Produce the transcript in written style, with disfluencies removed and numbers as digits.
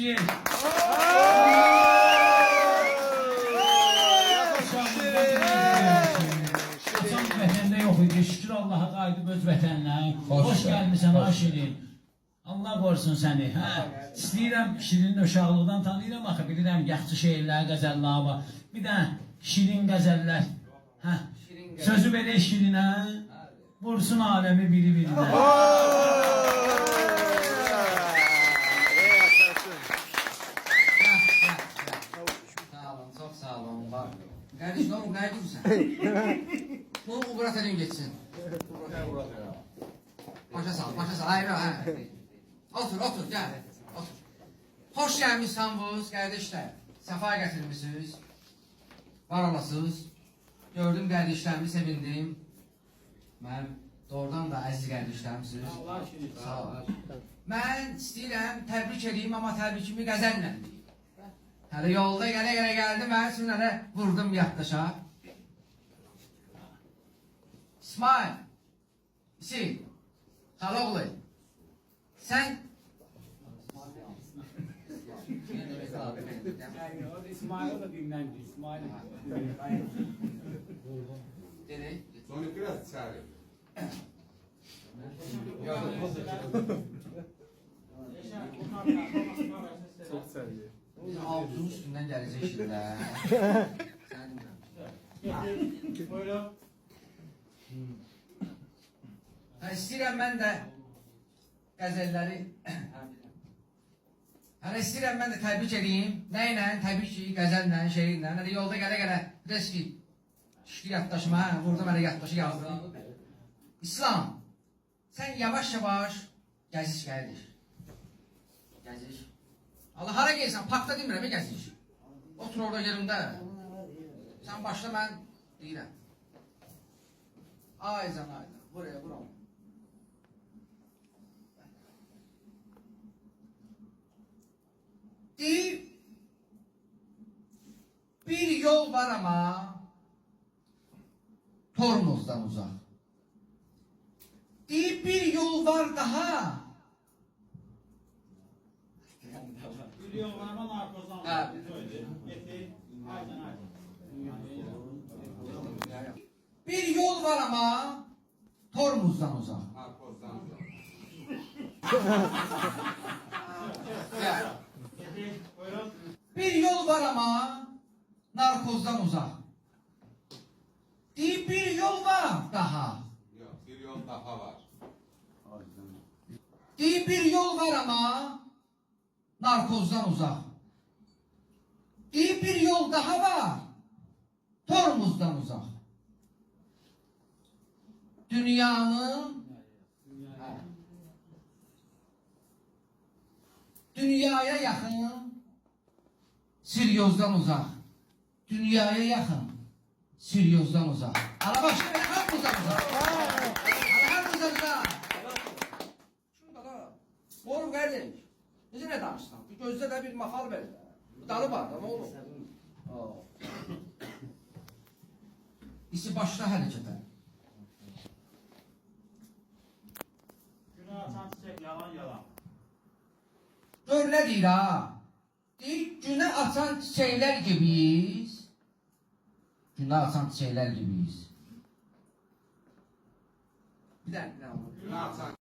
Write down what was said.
alkışlayın. Açan vətəndə yox idi. Şükür Allaha qayıdıb öz vətəninə. Hoş gəlmişsən ha Şirin. Allah qorusun səni. Hə. İstəyirəm Şirinin uşaqlıqdan tanıyıram axı. Bilirəm yaxşı şeirlər, qəzəllər var. Bir də Şirin qəzəllər. Hə. Sözü verək Şirinə. Vursun aləmi biri birinə. Sağ olun, çok sağ olun. Kardeş ne oldu, ne diyorsun? Bunu Uğrat edin geçsin. Başa sağ, başa sağ. Hayır, ha. Otur, gel. Otur. Hoş gelmişsiniz kardeşler. Sefa getirmişsiniz. Var olasınız. Gördüm kardeşlerimi, sevindim. Ben doğrudan da əziz kardeşlerimsiniz. Sağ ol. Ben istəyirəm, təbrik edeyim ama təbrikimi qəzəllə deyim. Hələ yolda gələ gəldim, mən şimdi hələ vurdum yaddaşa. İsmail, İsi, Xaloğlu, sən... İsmail'e da dinlendi. İsmail'e. Dedi. Sonra biraz çağırın. Çok sevdi. Bizim altının üstünden gelecek işler. Sen Buyurun. istəyirəm mən də qəzəlləri istəyirəm mən də təbrik edeyim. Nə ilə? Təbii ki, qəzəllə, şeirlə. Hələ yolda gələ biraz ki, düşdü yaddaşıma, vurdum hələ yaddaşı yazdım. İslam, sən yavaş gəziş qardaş. Gəziş. Allah hara gelsən, parkda demirəm, gəziş. Otur orada yerimdə. Sən başla, mən deyirəm. Ayzan, buraya, buram. Deyib, bir yol var ama Tormoz'dan uzak. Deyib, bir yol var daha. Bir yollarına narkozdan Ha. Bir yol var ama Tormuz'dan uzak. Narkozdan uzak. Yani, Buyurun. bir yol var ama narkozdan uzak. Deyib, bir yol var daha. Yok, bir yol daha var. Deyib, bir yol var ama narkozdan uzak. Deyib, bir yol daha var Tormuz'dan uzak. Dünyaya yakın, Siryoz'dan uzak. Dünyaya yakın, Siryoz'dan uzak. Ala başka bir hamımızdan uzak. Ala hamımızdan uzak. Şurada da, oğlum kardeş, necə ne danışsan? Bu gözdə də bir mahal ver. Dalı var da, ne olur? İsi başla hərəkətə. Günü açan çiçek yalan. Gör ne deyir ha? Deyir, günə açan çiçekler gibiyiz. Günə açan çiçekler gibiyiz. Bir dakika. Ne yapsan?